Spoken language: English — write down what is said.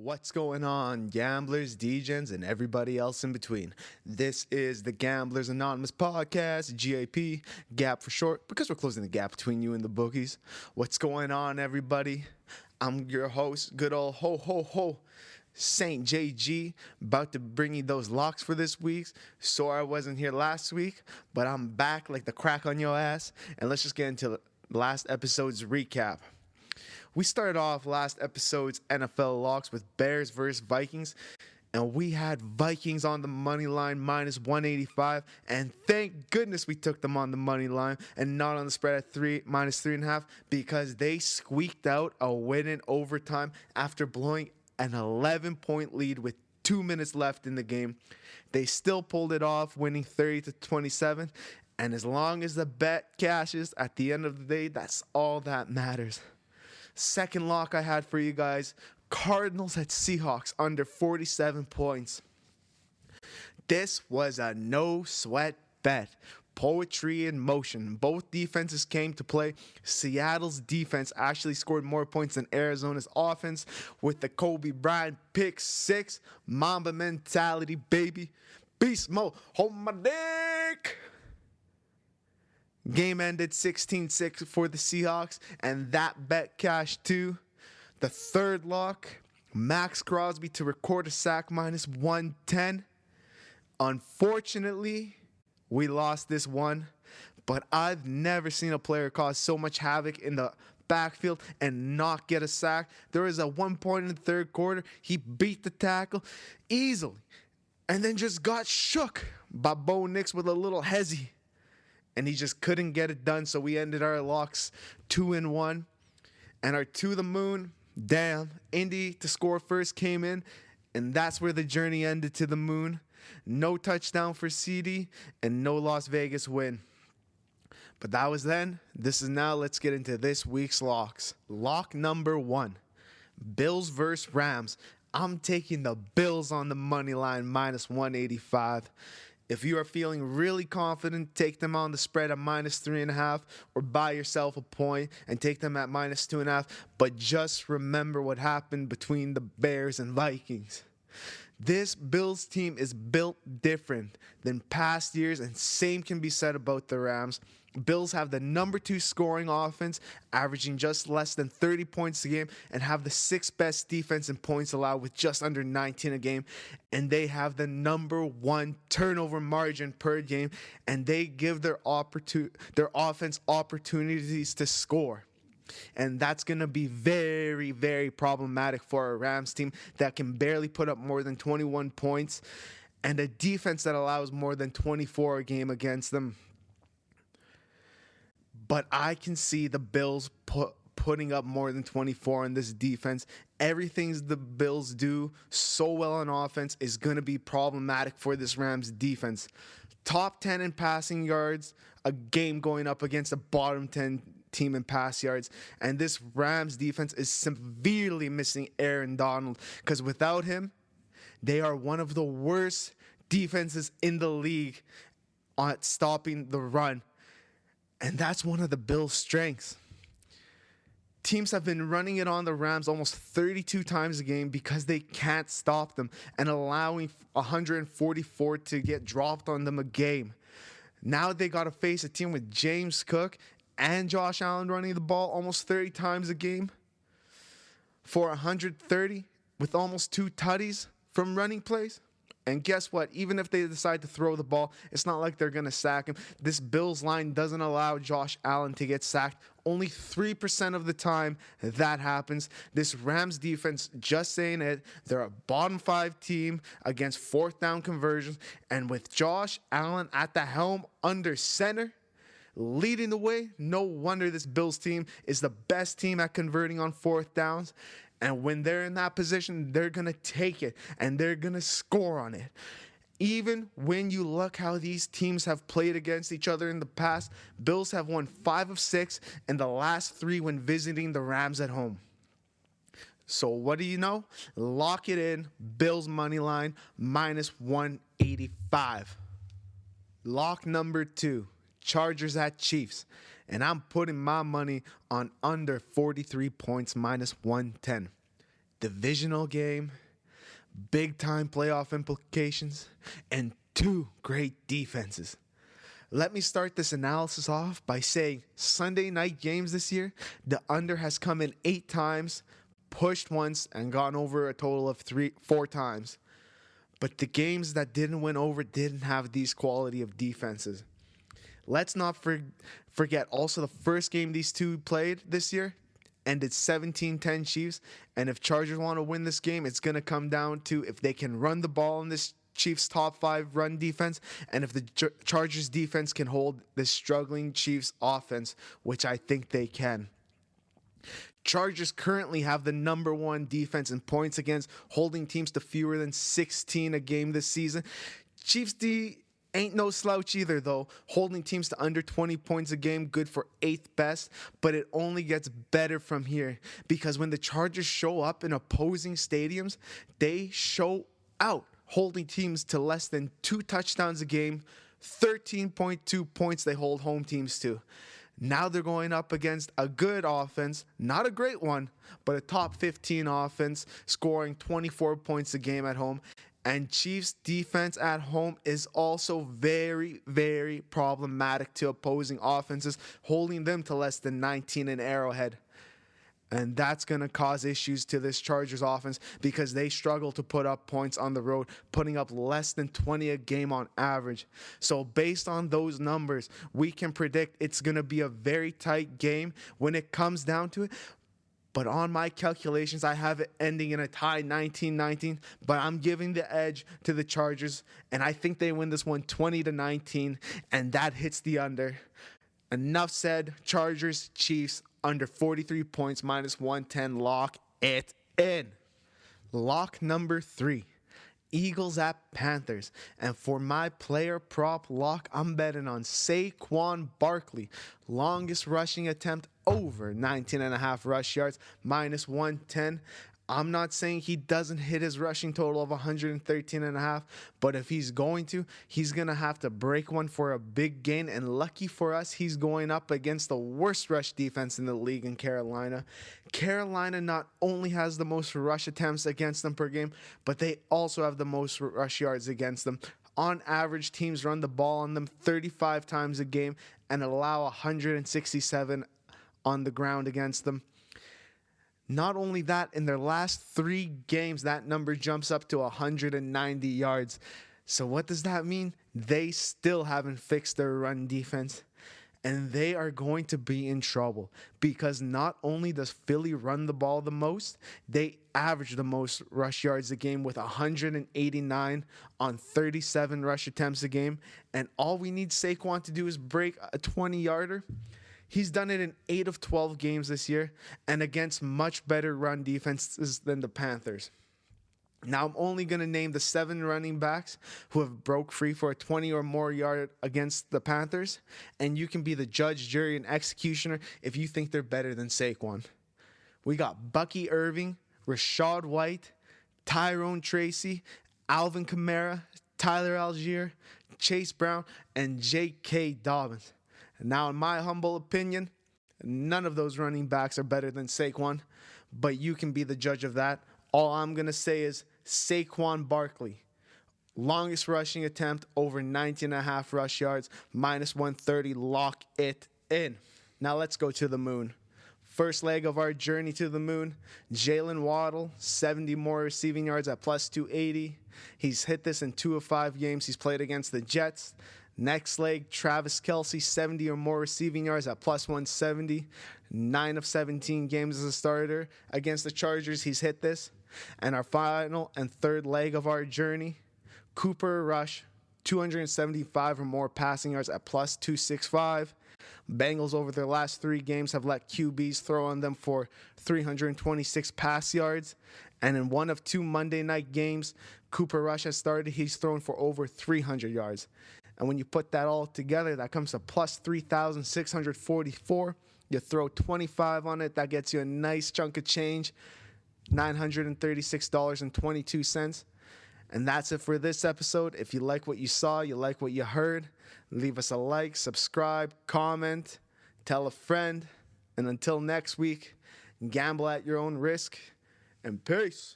What's going on, gamblers, degens, and everybody else in between? This is the Gamblers Anonymous Podcast, GAP, GAP for short, because we're closing the gap between you and the bookies. What's going on, everybody? I'm your host, good old ho, Saint JG, about to bring you those locks for this week. Sorry I wasn't here last week, but I'm back like the crack on your ass, and let's just get into last episode's recap. We started off last episode's NFL locks with Bears versus Vikings, and we had Vikings on the money line minus 185, and thank goodness we took them on the money line and not on the spread at minus 3.5, because they squeaked out a win in overtime after blowing an 11-point lead with 2 minutes left in the game. They still pulled it off, winning 30-27, and as long as the bet cashes at the end of the day, that's all that matters. Second lock I had for you guys, Cardinals at Seahawks under 47 points. This was a no-sweat bet. Poetry in motion. Both defenses came to play. Seattle's defense actually scored more points than Arizona's offense with the Kobe Bryant pick six. Mamba mentality, baby. Beast mode. Hold my dick. Game ended 16-6 for the Seahawks, and that bet cashed too. The third lock, Max Crosby to record a sack minus 110. Unfortunately, we lost this one, but I've never seen a player cause so much havoc in the backfield and not get a sack. There was a 1 point in the third quarter. He beat the tackle easily and then just got shook by Bo Nix with a little hezzy. And he just couldn't get it done, so we ended our locks 2-1. And our to the moon, damn, Indy to score first came in, and that's where the journey ended to the moon. No touchdown for CD, and no Las Vegas win. But that was then. This is now. Let's get into this week's locks. Lock number 1, Bills versus Rams. I'm taking the Bills on the money line minus 185. If you are feeling really confident, take them on the spread at minus 3.5 or buy yourself a point and take them at minus 2.5. But just remember what happened between the Bears and Vikings. This Bills team is built different than past years, and same can be said about the Rams. Bills have the number 2 scoring offense, averaging just less than 30 points a game, and have the 6th best defense in points allowed with just under 19 a game. And they have the number 1 turnover margin per game, and they give their offense opportunities to score. And that's going to be very, very problematic for a Rams team that can barely put up more than 21 points and a defense that allows more than 24 a game against them. But I can see the Bills putting up more than 24 on this defense. Everything the Bills do so well on offense is going to be problematic for this Rams defense. Top 10 in passing yards, a game going up against a bottom 10 team in pass yards. And this Rams defense is severely missing Aaron Donald, because without him, they are one of the worst defenses in the league at stopping the run. And that's one of the Bills' strengths. Teams have been running it on the Rams almost 32 times a game because they can't stop them and allowing 144 to get dropped on them a game. Now they got to face a team with James Cook and Josh Allen running the ball almost 30 times a game for 130 with almost 2 tutties from running plays. And guess what? Even if they decide to throw the ball, it's not like they're going to sack him. This Bills line doesn't allow Josh Allen to get sacked. Only 3% of the time that happens. This Rams defense, just saying it, they're a bottom 5 team against 4th down conversions. And with Josh Allen at the helm under center, leading the way, no wonder this Bills team is the best team at converting on 4th downs. And when they're in that position, they're going to take it and they're going to score on it. Even when you look how these teams have played against each other in the past, Bills have won 5 of 6 in the last 3 when visiting the Rams at home. So what do you know? Lock it in. Bills money line minus 185. Lock number 2. Chargers at Chiefs. And I'm putting my money on under 43 points minus 110. divisional game, big time playoff implications, and two great defenses. Let me start this analysis off by saying Sunday night games this year, the under has come in 8 times, pushed once, and gone over a total of 4 times. But the games that didn't win over didn't have these quality of defenses. Let's not forget also the first game these two played this year ended 17-10 Chiefs. And if Chargers want to win this game, it's going to come down to if they can run the ball in this Chiefs top 5 run defense, and if the Chargers defense can hold this struggling Chiefs offense, which I think they can. Chargers currently have the number 1 defense in points against, holding teams to fewer than 16 a game this season. Chiefs D ain't no slouch either, though, holding teams to under 20 points a game, good for 8th best, but it only gets better from here because when the Chargers show up in opposing stadiums, they show out, holding teams to less than 2 touchdowns a game, 13.2 points they hold home teams to. Now they're going up against a good offense, not a great one, but a top 15 offense, scoring 24 points a game at home. And Chiefs defense at home is also very, very problematic to opposing offenses, holding them to less than 19 in Arrowhead. And that's going to cause issues to this Chargers offense because they struggle to put up points on the road, putting up less than 20 a game on average. So based on those numbers, we can predict it's going to be a very tight game when it comes down to it. But on my calculations, I have it ending in a tie 19-19, but I'm giving the edge to the Chargers, and I think they win this one 20-19, and that hits the under. Enough said. Chargers, Chiefs, under 43 points, minus 110. Lock it in. Lock number 3. Eagles at Panthers. And for my player prop lock, I'm betting on Saquon Barkley. Longest rushing attempt over 19.5 rush yards, minus 110. I'm not saying he doesn't hit his rushing total of 113.5, but if he's going to have to break one for a big gain. And lucky for us, he's going up against the worst rush defense in the league in Carolina. Carolina not only has the most rush attempts against them per game, but they also have the most rush yards against them. On average, teams run the ball on them 35 times a game and allow 167 on the ground against them. Not only that, in their last 3 games, that number jumps up to 190 yards. So what does that mean? They still haven't fixed their run defense. And they are going to be in trouble because not only does Philly run the ball the most, they average the most rush yards a game with 189 on 37 rush attempts a game. And all we need Saquon to do is break a 20-yarder. He's done it in 8 of 12 games this year and against much better run defenses than the Panthers. Now I'm only going to name the 7 running backs who have broke free for a 20 or more yard against the Panthers, and you can be the judge, jury, and executioner if you think they're better than Saquon. We got Bucky Irving, Rashad White, Tyrone Tracy, Alvin Kamara, Tyler Algier, Chase Brown, and J.K. Dobbins. Now, in my humble opinion, none of those running backs are better than Saquon, but you can be the judge of that. All I'm going to say is Saquon Barkley, longest rushing attempt, over 19.5 rush yards, minus 130. Lock it in. Now, let's go to the moon. First leg of our journey to the moon, Jalen Waddle, 70 more receiving yards at plus 280. He's hit this in 2 of 5 games he's played against the Jets. Next leg, Travis Kelce, 70 or more receiving yards at plus 170. 9 of 17 games as a starter against the Chargers, he's hit this. And our final and third leg of our journey, Cooper Rush, 275 or more passing yards at plus 265. Bengals over their last 3 games have let QBs throw on them for 326 pass yards. And in 1 of 2 Monday night games, Cooper Rush has started. He's thrown for over 300 yards. And when you put that all together, that comes to plus 3,644. You throw 25 on it, that gets you a nice chunk of change, $936.22. And that's it for this episode. If you like what you saw, you like what you heard, leave us a like, subscribe, comment, tell a friend. And until next week, gamble at your own risk and peace.